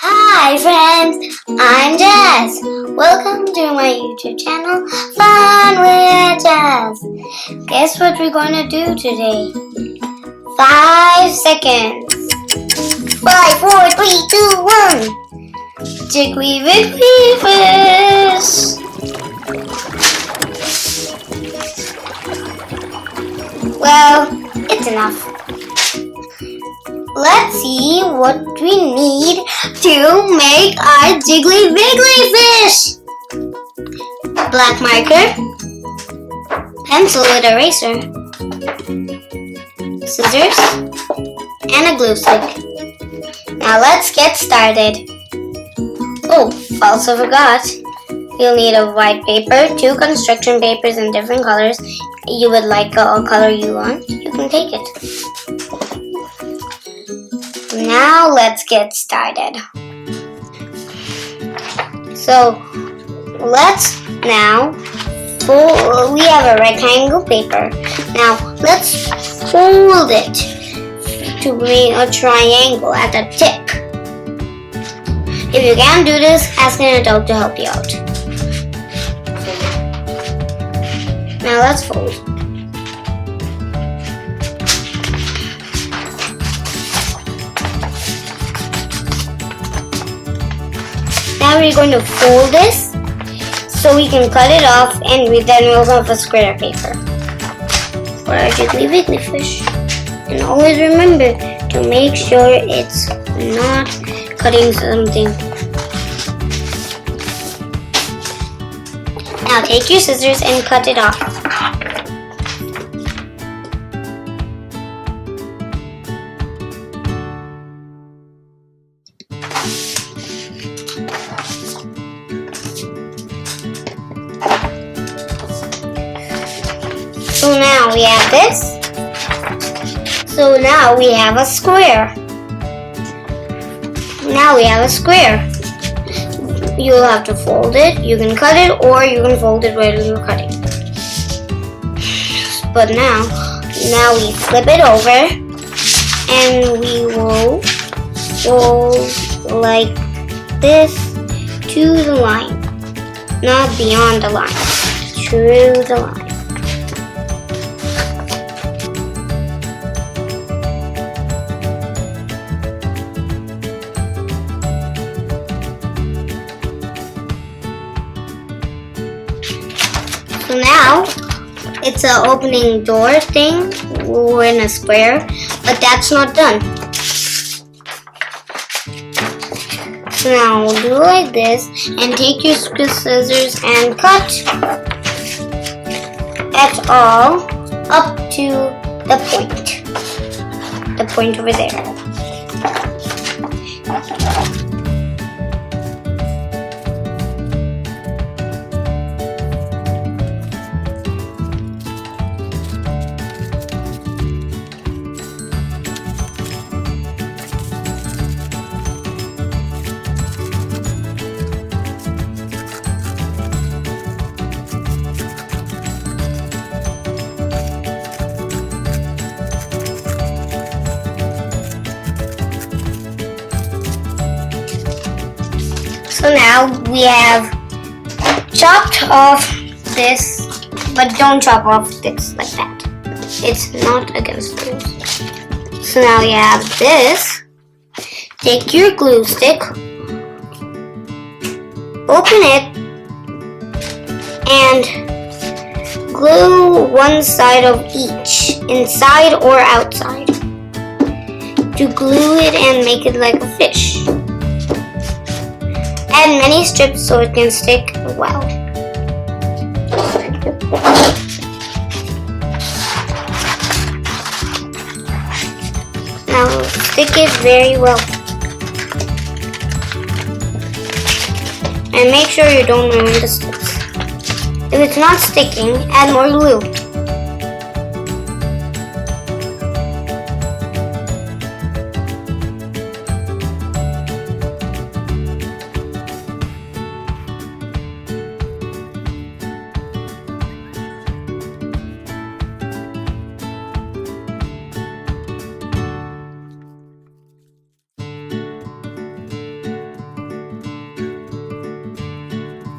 Hi friends, I'm Jazz. Welcome to my YouTube channel, Fun with Jazz. Guess what we're going to do today? 5 seconds. 5, 4, 3, 2, 1. Jiggly Wiggly fish. Well, it's enough. Let's see what we need to make our Jiggly Wiggly fish. Black marker, pencil with eraser, scissors, and a glue stick. Now let's get started. Oh, also forgot. You'll need a white paper, 2 construction papers in different colors. You would like a color you want, you can take it. Now let's get started. So let's now fold. We have a rectangle paper. Now let's fold it to make a triangle at the tip. If you can't do this, ask an adult to help you out. Now let's fold. Now we're going to fold this so we can cut it off, and then we'll have a square paper for our Jiggly Wiggly fish. And always remember to make sure it's not cutting something. Now take your scissors and cut it off. So now we have this. So now we have a square. Now we have a square. You'll have to fold it. You can cut it or you can fold it while you're cutting. But now we flip it over and we will fold like this to the line. Not beyond the line, through the line. So now it's an opening door thing. We're in a square, but that's not done. So now we'll do like this and take your scissors and cut it all up to the point over there. So now we have chopped off this, but don't chop off this like that. It's not against the rules. So now we have this. Take your glue stick, open it, and glue one side of each, inside or outside, to glue it and make it like a fish. Add many strips so it can stick well. Now stick it very well. And make sure you don't ruin the sticks. If it's not sticking, add more glue.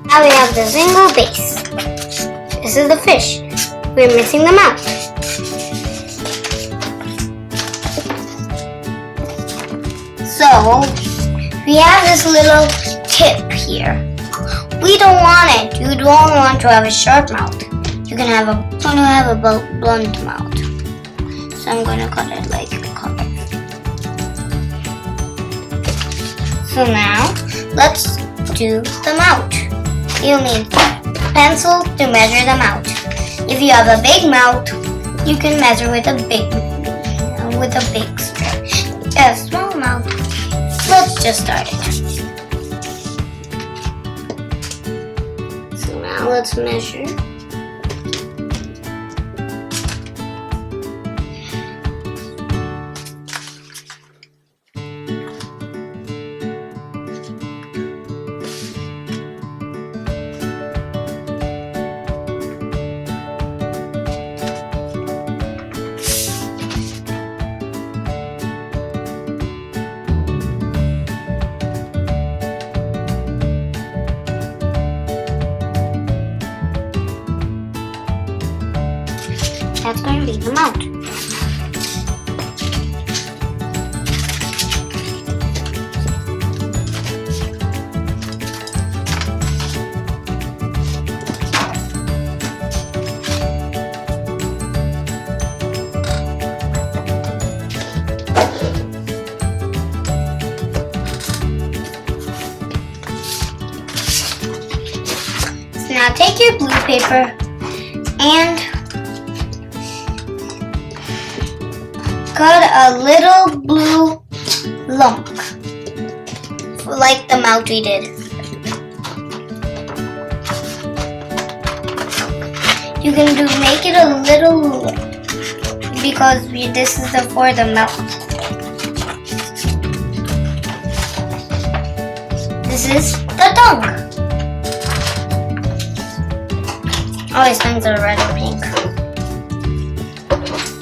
Now we have the single base. This is the fish. We're missing the mouth. So, we have this little tip here. We don't want it. You don't want to have a sharp mouth. You can have a blunt mouth. So I'm going to cut it like a cutter. So now, let's do the mouth. You'll need a pencil to measure the mouth. If you have a big mouth, you can measure with a big strip. If you have a small mouth, let's just start it. So now let's measure. That's going to be the mouth. So now take your blue paper and cut a little blue lump, like the mouth we did. You can make it a little, because this is for the mouth. This is the tongue. All his tongues are red or pink.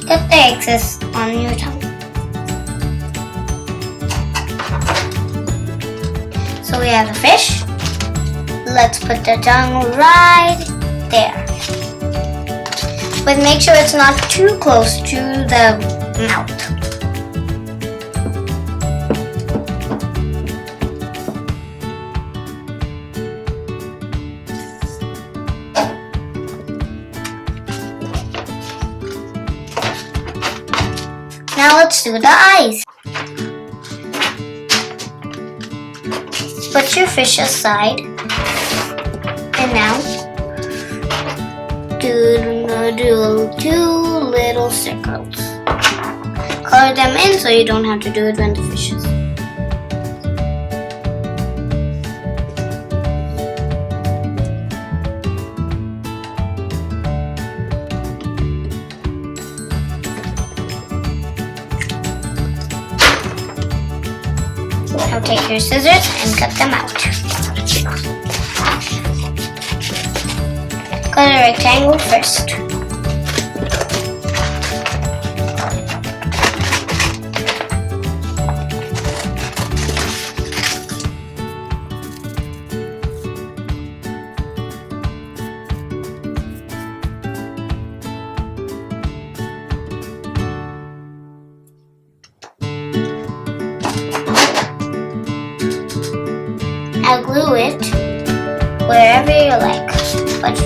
Cut the excess on your tongue. So we have the fish. Let's put the tongue right there. But make sure it's not too close to the mouth. Now let's do the eyes. Put your fish aside. And now do 2 little circles. Color them in so you don't have to do it when the fish is. Now take your scissors and cut them out. Cut a rectangle first. Now glue it wherever you like, but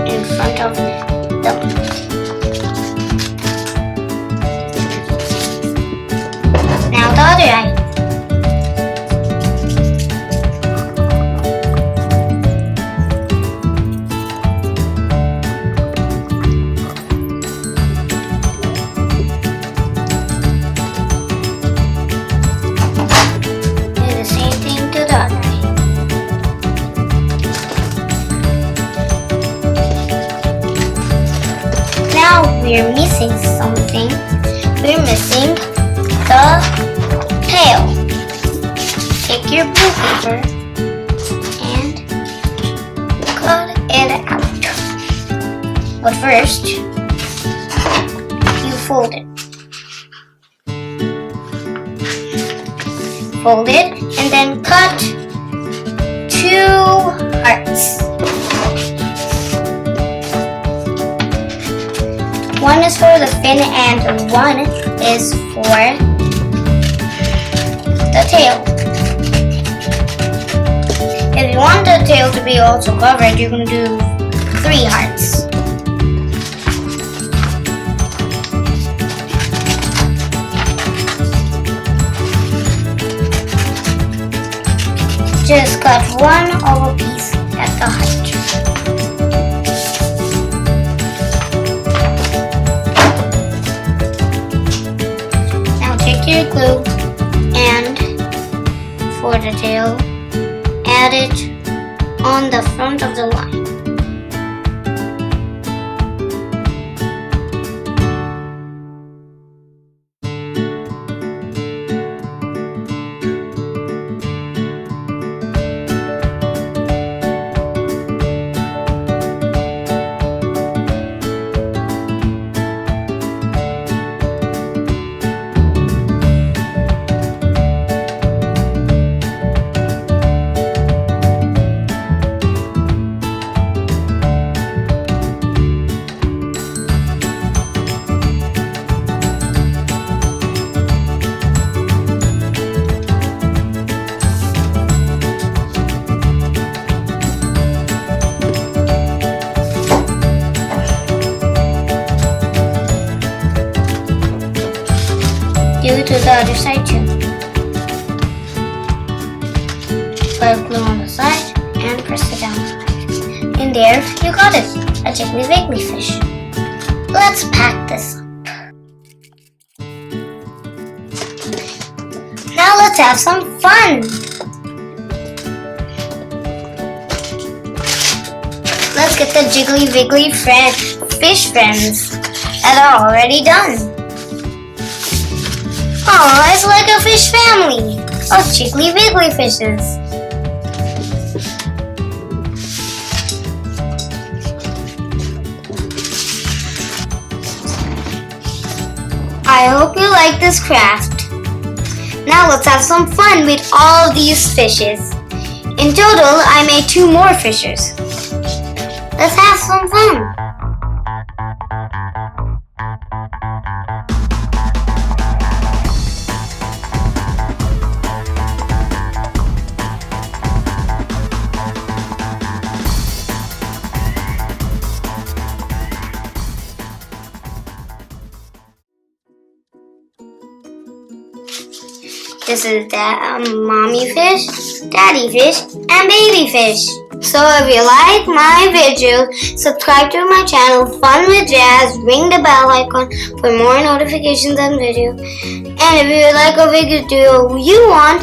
in front of them. Now the other eye. Do the same thing to the other eye. Now we're missing something. We're missing the tail. Take your blue paper and cut it out. But first, you fold it. Fold it and then cut 2 hearts. hearts. One is for the fin and one is for the tail. If you want the tail to be also covered, you're going to do 3 hearts. Just cut one oval piece at the height. Now take your glue and for the tail, add it on the front of the line. Do it to the other side too. Put glue on the side and press it down. And there you got it, a Jiggly Wiggly fish. Let's pack this up. Now let's have some fun. Let's get the Jiggly Wiggly fish friends that are already done. Oh, it's like a fish family of Jiggly Wiggly fishes. I hope you like this craft. Now let's have some fun with all these fishes. In total, I made 2 more fishes. Let's have some fun. This is mommy fish, daddy fish, and baby fish. So if you like my video, subscribe to my channel FunWithJas, ring the bell icon for more notifications and videos. And if you like a video you want,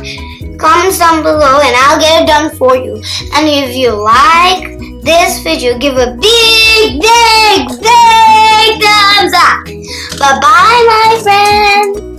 comments down below and I'll get it done for you. And if you like this video, give a big thumbs up. Bye bye my friend.